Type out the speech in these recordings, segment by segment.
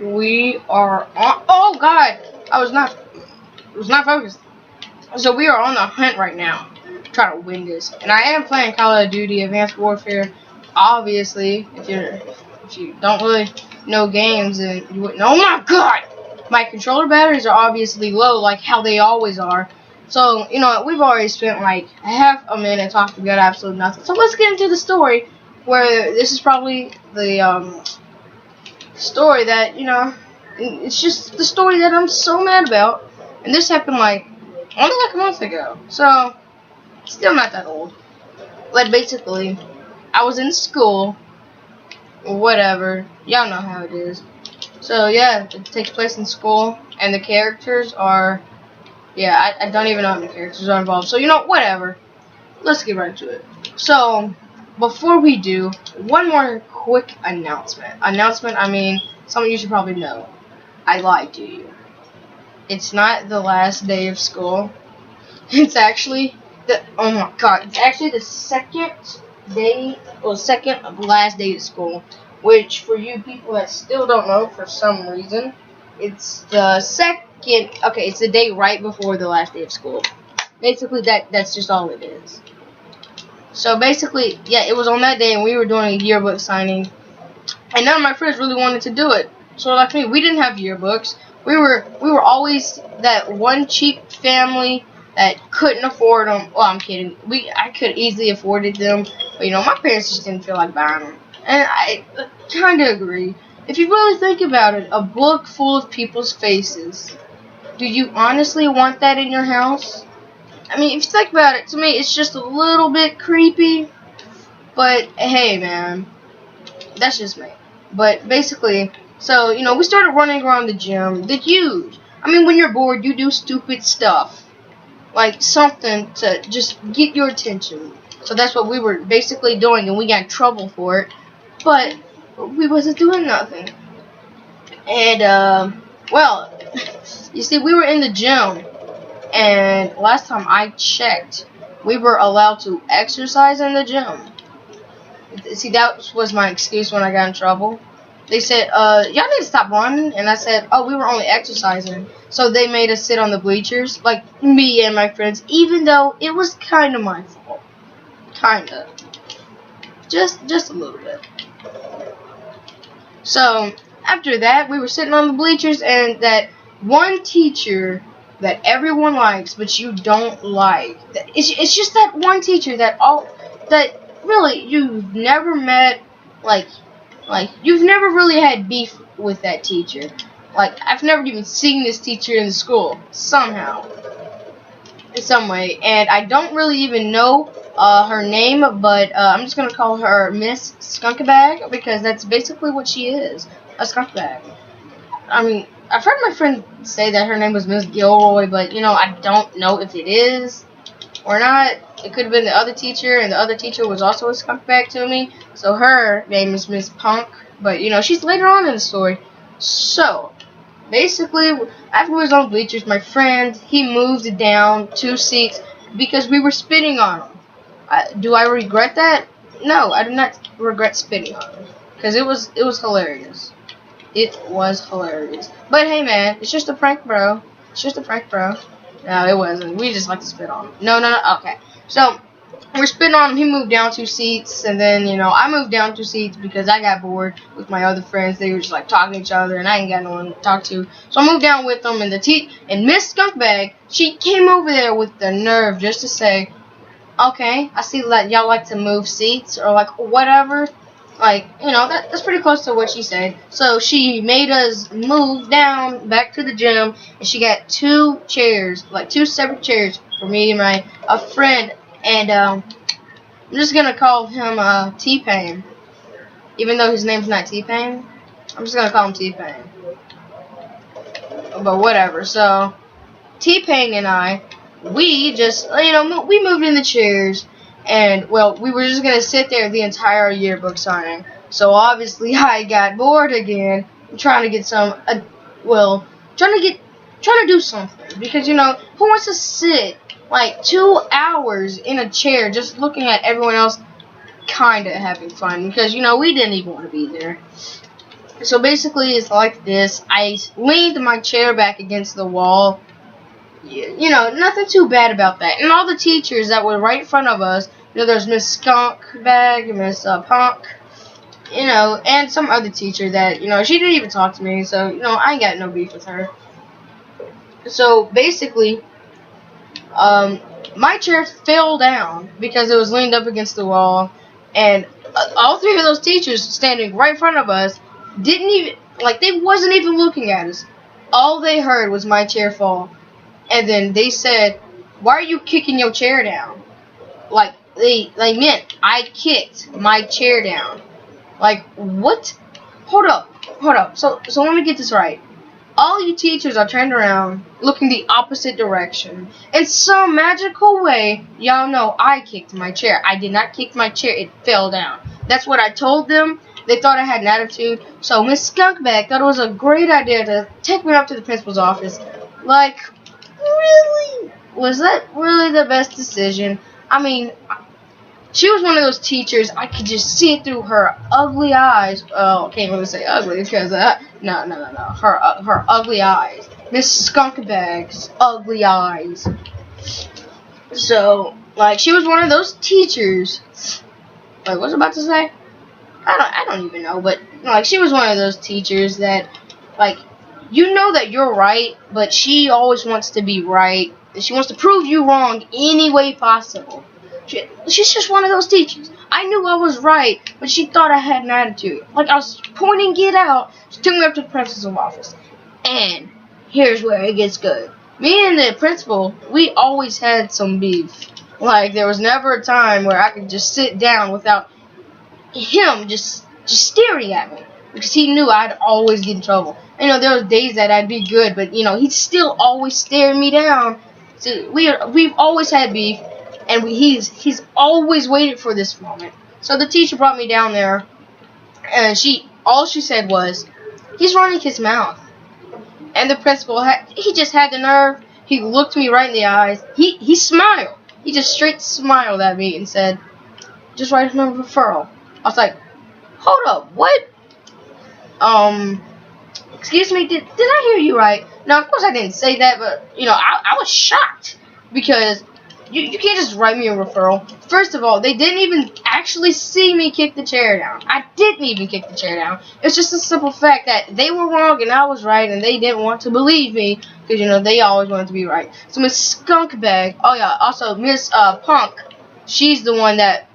We are on. Oh God, I was not focused. So we are on the hunt right now, trying to win this. And I am playing Call of Duty Advanced Warfare. Obviously, if you don't really know games, and you wouldn't. Oh my God, my controller batteries are obviously low, like how they always are. So we've already spent like half a minute talking about absolutely nothing. So let's get into the story. Where this is probably the story that it's just the story that I'm so mad about, and this happened like only like a month ago, so still not that old. Like basically, I was in school, or whatever. Y'all know how it is. So yeah, it takes place in school, and the characters are I don't even know how many characters are involved. So whatever. Let's get right to it. So before we do, one more quick announcement. I mean, something you should probably know. I lied to you. It's not the last day of school. It's actually it's actually the second last day of school. Which, for you people that still don't know for some reason, it's the second. Okay, it's the day right before the last day of school. Basically, that's just all it is. So basically, it was on that day, and we were doing a yearbook signing, and none of my friends really wanted to do it. So like me, we didn't have yearbooks. We were always that one cheap family that couldn't afford them. Well, I'm kidding. I could easily afforded them, but my parents just didn't feel like buying them, and I kind of agree. If you really think about it, a book full of people's faces. Do you honestly want that in your house? I mean, if you think about it, to me, it's just a little bit creepy. But, hey, man. That's just me. But, basically, so, we started running around the gym. I mean, when you're bored, you do stupid stuff. Like, something to just get your attention. So that's what we were basically doing, and we got in trouble for it. But, we wasn't doing nothing. And, well, you see, we were in the gym. And last time I checked, we were allowed to exercise in the gym. See, that was my excuse when I got in trouble. They said, y'all need to stop running. And I said, oh, we were only exercising. So they made us sit on the bleachers, like me and my friends, even though it was kind of my fault. Kind of. Just a little bit. So, after that, we were sitting on the bleachers, and that one teacher that everyone likes, but you don't like. It's just that one teacher that really you've never met, like you've never really had beef with that teacher. Like, I've never even seen this teacher in the school somehow, in some way, and I don't really even know her name, but I'm just gonna call her Miss Skunkabag because that's basically what she is, a skunkbag. I mean, I've heard my friend say that her name was Miss Gilroy, but, I don't know if it is or not. It could have been the other teacher, and the other teacher was also a skunkbag to me. So her name is Miss Punk, but, she's later on in the story. So, basically, after we was on bleachers, my friend, he moved down 2 seats because we were spitting on him. Do I regret that? No, I do not regret spitting on him because it was hilarious. It was hilarious. But hey, man, it's just a prank, bro. It's just a prank, bro. No, it wasn't. We just like to spit on him. No. Okay. So, we're spitting on him. He moved down 2 seats. And then, I moved down 2 seats because I got bored with my other friends. They were just, like, talking to each other. And I ain't got no one to talk to. So, I moved down with them. And and Miss Skunkbag, she came over there with the nerve just to say, okay, I see that y'all like to move seats. Or, like, whatever. Like, that's pretty close to what she said. So she made us move down back to the gym, and she got 2 chairs, like 2 separate chairs for me and a friend. And I'm just gonna call him T-Pain, even though his name's not T-Pain. I'm just gonna call him T-Pain. But whatever. So T-Pain and I, we just we moved in the chairs. And, well, we were just going to sit there the entire yearbook signing. So, obviously, I got bored again. Trying to get trying to do something. Because, who wants to sit, like, 2 hours in a chair just looking at everyone else kind of having fun? Because, we didn't even want to be there. So basically, it's like this. I leaned my chair back against the wall. You know, nothing too bad about that. And all the teachers that were right in front of us, you know, there's Miss Skunk Bag, Miss Punk, you know, and some other teacher that, you know, she didn't even talk to me. So, you know, I ain't got no beef with her. So basically, my chair fell down because it was leaned up against the wall, and all three of those teachers standing right in front of us didn't even, like, they wasn't even looking at us. All they heard was my chair fall, and then they said, "Why are you kicking your chair down?" Like, they meant I kicked my chair down. Like, what? Hold up. So let me get this right. All you teachers are turned around, looking the opposite direction. In some magical way, y'all know I kicked my chair. I did not kick my chair, it fell down. That's what I told them. They thought I had an attitude. So Miss Skunkbag thought it was a great idea to take me up to the principal's office. Like, really? Was that really the best decision? I mean, she was one of those teachers, I could just see it through her ugly eyes. Oh, I can't really say ugly because, no. Her ugly eyes. Miss Skunkbag's ugly eyes. So, like, she was one of those teachers. Wait, what was I about to say? I don't even know, but, like, she was one of those teachers that, like, you know that you're right, but she always wants to be right. She wants to prove you wrong any way possible. She's just one of those teachers. I knew I was right, but she thought I had an attitude. Like, I was pointing it out. She took me up to the principal's office. And here's where it gets good. Me and the principal, we always had some beef. Like, there was never a time where I could just sit down without him just staring at me. Because he knew I'd always get in trouble. You know, there was days that I'd be good, but, you know, he'd still always stare me down. So we've always had beef. And he's always waited for this moment. So the teacher brought me down there, and all she said was, "He's running his mouth." And the principal he just had the nerve. He looked me right in the eyes. He smiled. He just straight smiled at me and said, "Just write him a referral." I was like, "Hold up, what? Excuse me, did I hear you right?" Now, of course I didn't say that, but, you know, I was shocked because you can't just write me a referral. First of all, they didn't even actually see me kick the chair down. I didn't even kick the chair down. It's just a simple fact that they were wrong and I was right, and they didn't want to believe me because, you know, they always wanted to be right. So Miss Skunkbag, oh yeah, also Miss Punk, she's the one that,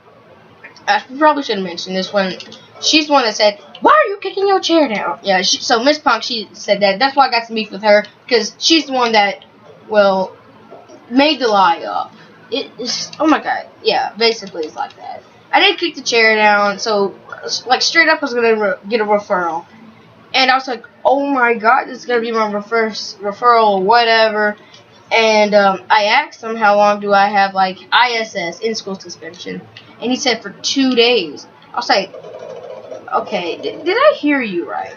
I probably should have mentioned this one. She's the one that said, "Why are you kicking your chair down?" Yeah, so Miss Punk, she said that. That's why I got to meet with her, because she's the one that, well, made the lie up. It's, oh my god, yeah, basically it's like that. I did kick the chair down, so, like, straight up I was going to get a referral. And I was like, oh my god, this is going to be my first referral or whatever. And I asked him how long do I have, like, ISS, in-school suspension. And he said for 2 days. I was like, okay, did I hear you right?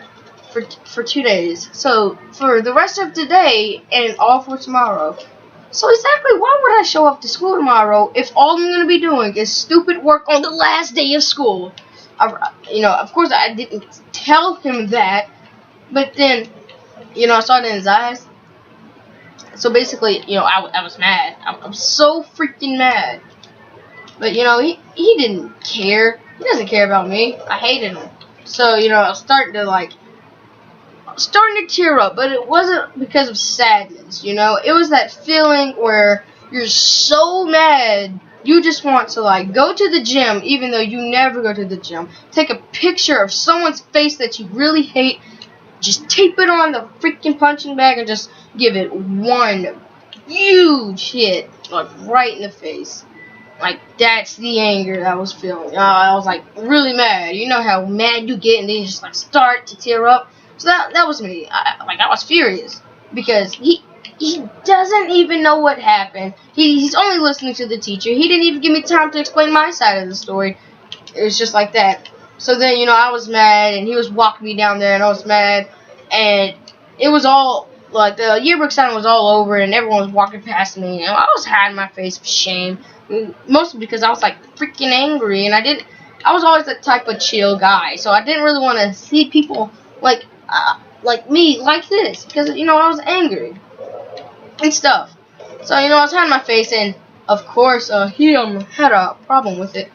For 2 days. So, for the rest of today and all for tomorrow. So exactly why would I show up to school tomorrow if all I'm going to be doing is stupid work on the last day of school? You know, of course I didn't tell him that, but then, you know, I saw it in his eyes. So basically, you know, I was mad. I'm so freaking mad. But, you know, he didn't care. He doesn't care about me. I hated him. So, you know, I was starting to tear up, but it wasn't because of sadness, you know. It was that feeling where you're so mad, you just want to, like, go to the gym, even though you never go to the gym. Take a picture of someone's face that you really hate, just tape it on the freaking punching bag, and just give it one huge hit, like, right in the face. Like, that's the anger that I was feeling. I was, like, really mad. You know how mad you get, and then you just, like, start to tear up. So that was me. I was furious because he doesn't even know what happened. He's only listening to the teacher. He didn't even give me time to explain my side of the story. It was just like that. So then, you know, I was mad, and he was walking me down there, and I was mad, and it was all, like, the yearbook sign was all over, and everyone was walking past me, and I was hiding my face of shame, mostly because I was, like, freaking angry, and I was always the type of chill guy, so I didn't really want to see people like me, like this, because I was angry and stuff. So I was hiding my face, and of course, he had a problem with it,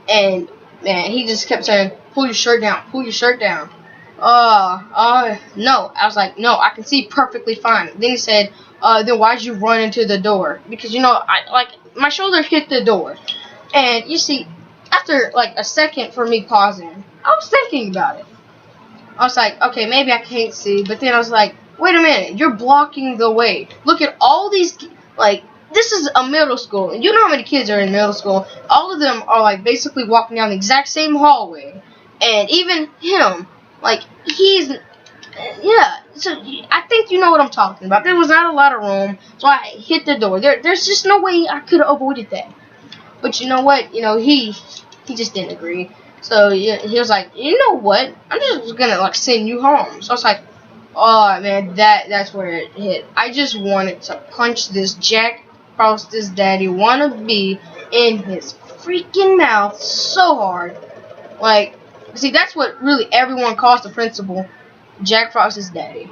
and man, he just kept saying, "Pull your shirt down, pull your shirt down." No. I was like, no, I can see perfectly fine. Then he said, then why'd you run into the door? Because my shoulder hit the door, and you see, after like a second for me pausing, I was thinking about it. I was like, okay, maybe I can't see, but then I was like, wait a minute, you're blocking the way. Look at all these, this is a middle school, and you know how many kids are in middle school. All of them are, basically walking down the exact same hallway, and even him, so I think you know what I'm talking about. There was not a lot of room, so I hit the door. There's just no way I could have avoided that. But you know what? He just didn't agree. So he was like, you know what? I'm just gonna send you home. So I was like, oh man, that's where it hit. I just wanted to punch this Jack Frost's daddy wannabe in his freaking mouth so hard. See, that's what really everyone calls the principal, Jack Frost's daddy,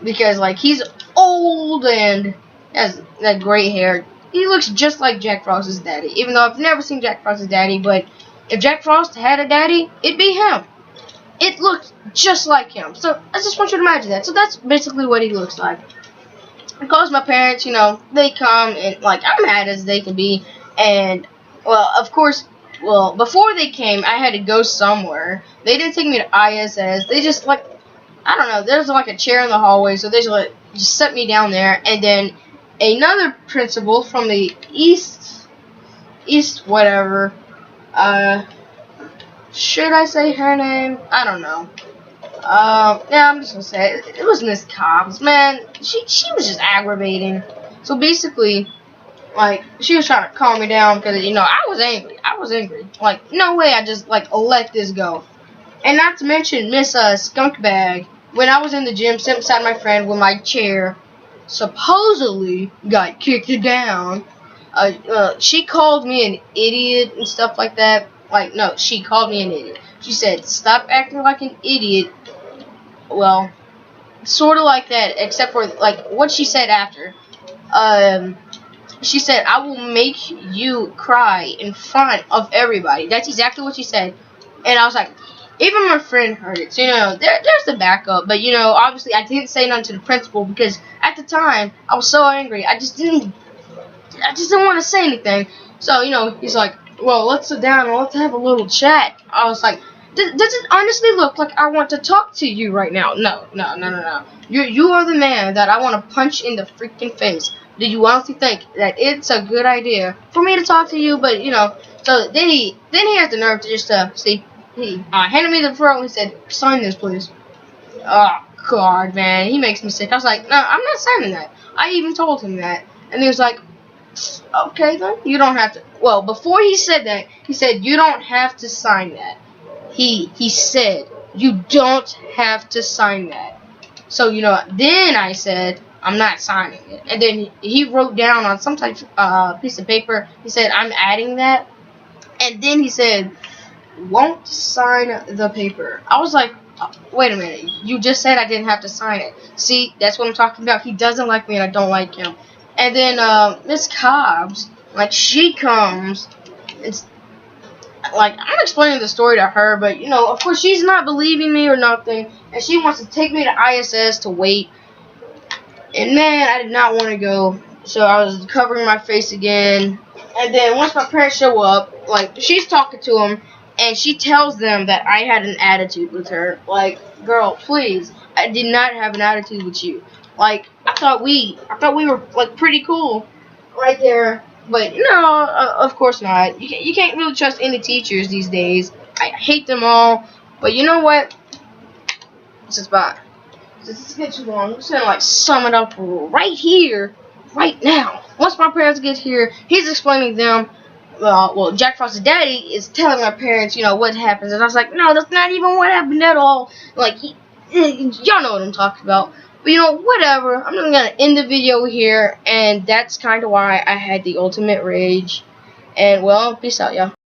because he's old and has that gray hair. He looks just like Jack Frost's daddy, even though I've never seen Jack Frost's daddy, but if Jack Frost had a daddy, it'd be him. It looked just like him. So I just want you to imagine that. So that's basically what he looks like. I calls my parents, they come, and I'm mad as they can be, and of course, before they came, I had to go somewhere. They didn't take me to ISS. They just I don't know, there's a chair in the hallway, so they just set me down there, and then another principal from the east whatever, should I say her name? I don't know. Yeah, I'm just gonna say it was Miss Cobbs. Man, she was just aggravating. So basically, she was trying to calm me down because I was angry. No way I just let this go. And not to mention Miss Skunkbag, when I was in the gym sitting beside my friend with my chair supposedly got kicked down. She called me an idiot and stuff like that. No, she called me an idiot. She said, stop acting like an idiot. Well, sort of like that, except for, what she said after. She said, I will make you cry in front of everybody. That's exactly what she said. And I was like, even my friend heard it. So, there's the backup. But, obviously I didn't say nothing to the principal because at the time, I was so angry. I just didn't want to say anything. So, he's like, well, let's sit down and let's have a little chat. I was like, does it honestly look like I want to talk to you right now? No. You are the man that I want to punch in the freaking face. Do you honestly think that it's a good idea for me to talk to you? But, so then he has the nerve to just, he handed me the referral and he said, sign this, please. Oh, God, man, he makes me sick. I was like, no, I'm not signing that. I even told him that. And he was like, okay, then, you don't have to. Well, before he said that, he said, you don't have to sign that. He said, you don't have to sign that. So, then I said, I'm not signing it. And then he wrote down on some type of piece of paper, he said, I'm adding that. And then he said, won't sign the paper. I was like, wait a minute, you just said I didn't have to sign it. See, that's what I'm talking about. He doesn't like me and I don't like him. And then Miss Cobbs, she comes, it's I'm explaining the story to her, but of course she's not believing me or nothing, and she wants to take me to ISS to wait. And man, I did not want to go, so I was covering my face again. And then once my parents show up, she's talking to them, and she tells them that I had an attitude with her. Girl, please, I did not have an attitude with you. I thought we were pretty cool right there, but no, of course not. You can't really trust any teachers these days. I hate them all. But you know what? This is bad. This is getting too long. I'm just gonna sum it up right here, right now. Once my parents get here, he's explaining them. Well, Jack Frost's daddy is telling my parents, what happens, and I was like, no, that's not even what happened at all. Y'all know what I'm talking about. But whatever. I'm just gonna end the video here, and that's kind of why I had the ultimate rage. And well, peace out, y'all.